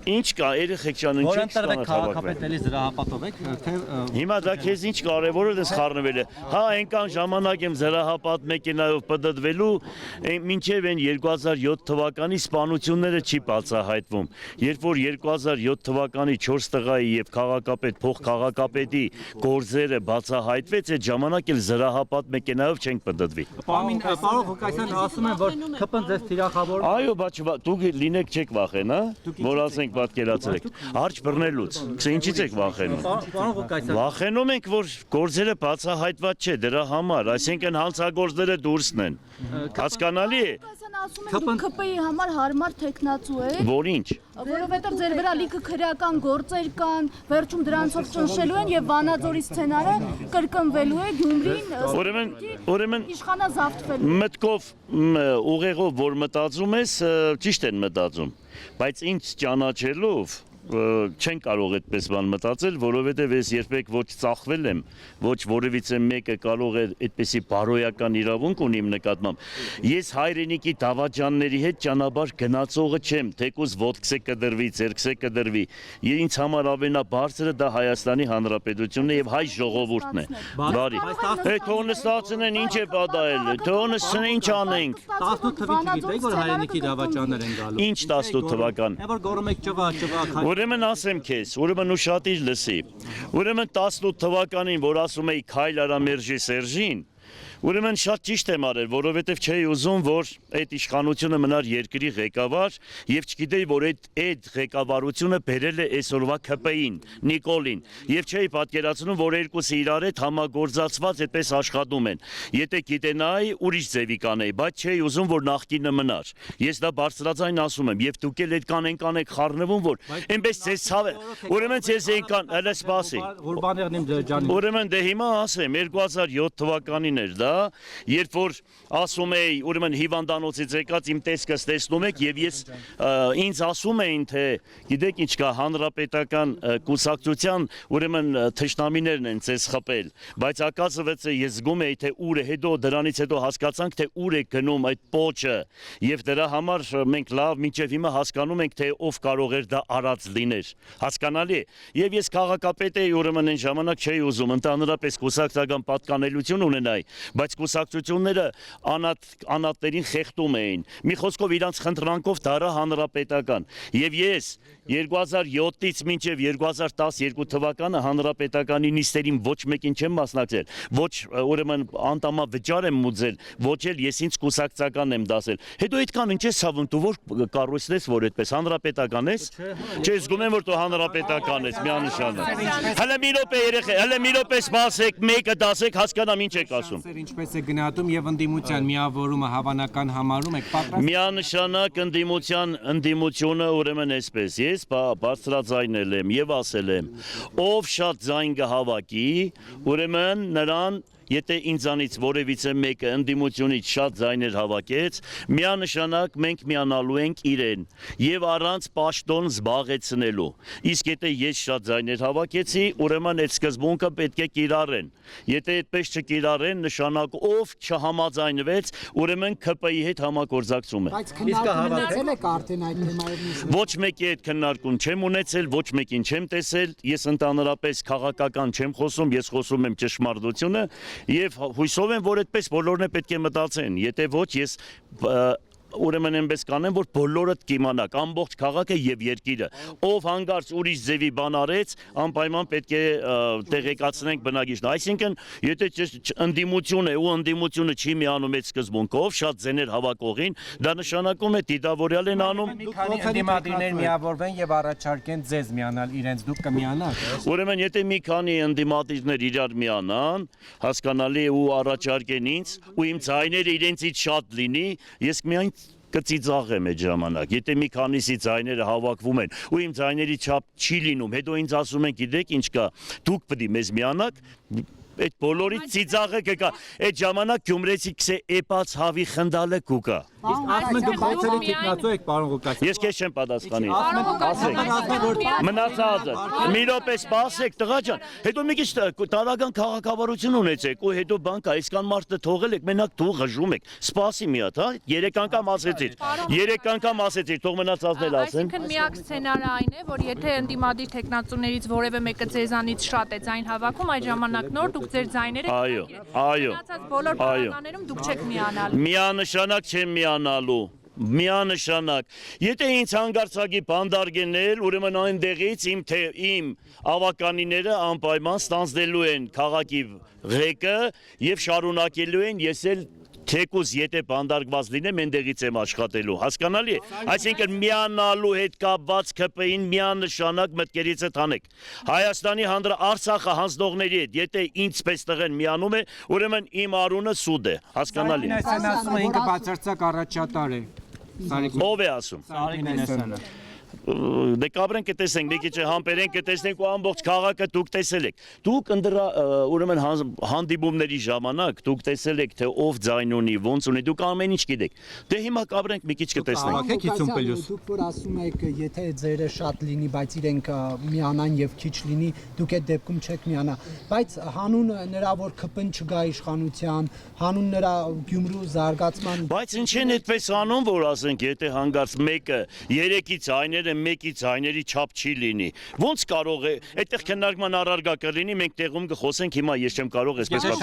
Ինչ կա, երեխեք ջան, ինչ եք ստանալ քաղաքապետների զրահապատով եք, թե Հիմա դա քեզ ինչ կարևոր է դες խառնվել է։ Հա, այնքան ժամանակ եմ զրահապատ մեքենայով պտտվելու, մինչև այն 2007 թվականի սպանությունները չի բացահայտվում։ Երբ որ 2007 թվականի 4 տղայի եւ քաղաքապետ, փոխքաղաքապետի գործերը բացահայտվեց, այդ ժամանակ էլ զրահապատ մեքենայով չենք պտտվի։ Պարոն Ղուկասյան ասում են, որ ԿՊ-ն ձեզ թիրախավոր Այո, բայց դուք լինեք չեք վախենա, որ ասենք պատկերացրեք։ Հարճ բռնելուց։ Ինչի՞ց եք վախենում։ Պարոն Ղուկասյան Վախենում ենք, որ գործերը բացահայտված չէ դրա համար, այսինքն հանցագործները դուրսն են։ Հասկանալի է։ Ասում են դուք ԿՊ-ի համար հարմար տեխնացու եք, Որ ինչ։ որովհետև ձեր վրա լիքը քրեական գործեր կան, վերջում դրանցով ճնշելու են եւ Վանաձորի սցենարը կրկնվելու է Գյումրին, Ուրեմն իշխանազավթվելու։ մտքով ուղեղով որ մտածում ես, ճիշտ են մտածում, բայց ինձ ճանաչելով չեն կարող այդպես բան մտածել, որովհետև ես երբեք ոչ ծախվել եմ, ոչ որևիցե մեկը կարող է այդպեսի բարոյական իրավունք ունի իմ նկատմամբ։ Ես հայրենիքի դավաճանների հետ ճանապարհ գնացողը չեմ, թեկուզ ոտքսե կդրվի, ձեռքսե կդրվի։ Ինձ համար ամենաբարձրը դա Հայաստանի Հանրապետությունն է եւ հայ ժողովուրդն է։ Բարի։ Թող նստածնեն ինչ է պատահել, թող նստեն ինչ անենք։ 18 թվականին գիտեք, որ հայրենիքի դավաճաններ են գալու։ Ինչ 18 թվական։ Որ գոռում եք ճվա Ուրեմն ասեմ քեզ, ուրեմն ուշադիր լսի։ Ուրեմն 18 թվականին, որ ասում էի քայլ արա Մերժի Սերժին, ուրեմն շատ ճիշտ եմ արել, որովհետև չէի ուզում, որ այդ իշխանությունը մնար երկրի ղեկավար եւ չգիտեի, որ այդ ղեկավարությունը բերել է այսօրվա ԿՊ-ին, Նիկոլին, եւ չէի պատկերացնում, որ երկուսը իրար հետ համագործակցված այդպես աշխատում են։ Եթե գիտենայի, ուրիշ ձևի կանեի, բայց չէի ուզում, որ նախկինը մնար։ Ես դա բարձրաձայն ասում եմ, եւ դուք էլ այդ կանեն խառնվում, որ այնպես ցես ցավ է։ Ուրեմն ցես այնքան, հələ սպասի։ Ուրեմն դե հիմա ասեմ, 2007 թվականին էր դա, երբ որ ասում էի, ուրեմն հիվանդանոցից եկած իմ տեսքս տեսնում եք եւ ես ինձ ասում էին, թե գիտեք ինչ կա հանրապետական կուսակցության, ուրեմն թշնամիներն են ցես խփել, բայց ակասվեց ես զգում էի, թե ուր է, հետո դրանից հետո հասկացանք, թե ուր է գնում այդ պոչը եւ դրա համար մենք լավ մինչեւ հիմա հասկանում ենք, թե ով կարող էր դա արած լիներ, հասկանալի է։ Եվ ես քաղաքապետ էի, ուրեմն այն ժամանակ չէի ուզում ընդհանրապես կուսակցական պատկանելություն ունենայի, բայց կուսակցությունները անատներին խեղդում էին։ Մի խոսքով իրանց խնդրանքով դարա հանրապետական։ Եվ ես 2007-ից մինչև 2012 թվականը հանրապետականի նիստերին ոչ մեկին չեմ մասնակցել, ոչ ուրեմն անդամավճար եմ մուծել, ոչ էլ ես ինձ կուսակցական եմ դասել։ Հետո այդքան ինչ ես ցավում, դու որ կառույցն ես, որ այդպես հանրապետական ես։ Չէ, զգում եմ, որ դու հանրապետական ես, միանշանակ։ Հələ մի րոպե երեխա, հələ մի րոպե սպասեք, մեկը դասեք, հասկանամ ինչ եք ասում։ Ինչպես է գնահատում եւ ընդդիմության միավորումը հավանական համարում եք պատրաստ։ Միանշանակ ընդդիմությունը ուրեմն այսպես, ես բարձրաձայնել եմ եւ ասել եմ, ով շատ ձայն կհավաքի, ուրեմն նրան Եթե ինձանից որևիցե մեկը ընդդիմությունից շատ ձայներ հավաքեց, միանշանակ մենք միանալու ենք իրեն եւ առանց պաշտոն զբաղեցնելու։ Իսկ եթե ես շատ ձայներ հավաքեցի, ուրեմն այդ սկզբունքը պետք է կիրառեն։ Եթե այդպես չկիրառեն, նշանակ ով չհամաձայնվեց, ուրեմն ԿՊ-ի հետ համագործակցում է։ Բայց քննարկում ունեցել եք արդեն այդ թեմայով։ Ոչ մեկի հետ քննարկում չեմ ունեցել, ոչ մեկին չեմ տեսել, ես ընդհանրապես քաղաքական չեմ խոսում, ես խոսում եմ ճշմարտությունը։ Եվ հույսով եմ, որ այդպես բոլորն է պետք է մտածեն, եթե ոչ ես ուրեմն այնպես կանեմ, որ բոլորդ կիմանաք, ամբողջ քաղաքը եւ երկիրը, ով հանգարց ուրիշ ձևի բան արեց, անպայման պետք է տեղեկացնենք բնակիչներին։ Այսինքն, եթե ընդդիմություն է ու ընդդիմությունը չի միանում այդ սկզբունքով, շատ ձեներ հավաքողին, դա նշանակում է դիտավորյալ են անում։ Մի քանի ընդդիմադիրներ միավորվեն եւ առաջարկեն ձեզ միանալ իրենց, դուք կմիանաք։ Ուրեմն, եթե մի քանի ընդդիմադիրներ իրար միանան, հասկանալի է ու առաջարկեն ինձ, ու իմ ձայները իրենցից շատ լինի, ես միայն կծիծաղեմ այդ ժամանակ, եթե մի քանիսի ձայները հավաքվում են ու իմ ձայների չափ չի լինում, հետո ինձ ասում են գիտեք ինչ կա, դուք պետք է մեզ միանաք, այդ բոլորի ծիծաղը կգա, այդ ժամանակ գյումրեցի կսե էպած հավի խնդալը կուկա։ Իսկ ասում են դուք այցելի տեխնացու եք, պարոն Ղուկասյան։ Ես քեզ չեմ պատասխանի։ Ասում են Մի րոպե սպասեք, տղա ջան, հետո մի քիչ տարական քաղաքավարություն ունեցեք ու հետո բանկա այսքան մարդը թողել եք, մենակ դու ղժում եք։ Սպասի մի հատ, հա, 3 անգամ ասեցիր։ 3 անգամ ասեցիր, թող մնացածն էլ ասեն։ Այսինքն միակ սցենարը այն է, որ եթե ընդդիմադիր տեխնացուներից որևէ մեկը ձեզանից շատ է ձայն հավաքում, այդ ժամանակ նոր դուք ձեր ձայները Այո, այո։ մնացած բոլոր բանաներում դուք չեք միանալու։ Միանշանակ չեմ միանալու։ Միանշանակ։ Եթե ինձ հանգարցակի բանդարգենել, ուրեմն այնտեղից իմ ավականիները անպայման ստանձնելու են քաղաքի ղեկը եւ շարունակելու են ես էլ թեկուզ եթե բանդարգված լինեմ, այնտեղից եմ աշխատելու։ Հասկանալի է։ Այսինքն միանալու հետ կապված ԿՊ-ին միանշանակ մտքերից է տանեք։ Հայաստանի Արցախը հանձնողների հետ, եթե ինձպես տղեն միանում է, ուրեմն իմ արունը սուդ է։ Հասկանալի է։ Այսինքն ասում է ինքը բացարձակ առաջատար է։ Ով է ասում։ Դե կաբրեն կտեսնենք, մի քիչ համբերենք կտեսնենք ու ամբողջ քաղաքը դուք տեսել եք։ Դուք ընդրա ուրեմն հանդիպումների ժամանակ դուք տեսել եք թե ով ձայն ունի, ոնց ունի, դուք ամեն ինչ գիտեք։ Դե հիմա կաբրենք մի քիչ կտեսնենք։ Դուք որ ասում եք, եթե ձերը շատ լինի, բայց իրենք միանան եւ քիչ լինի, դուք այդ դեպքում չեք միանա։ Բայց հանուն նրա որ ԿՊ-ն չգա իշխանության, հանուն նրա Գյումրու զարգացման Բայց ինչ են այդպես անում, որ ասենք, եթե հանգարց մեկը 3-ից այները մեկի ձայների չափ չի լինի։ Ոնց կարող է, այդտեղ քննարկման առարգա կլինի, մենք տեղում կխոսենք, հիմա ես չեմ կարող այսպես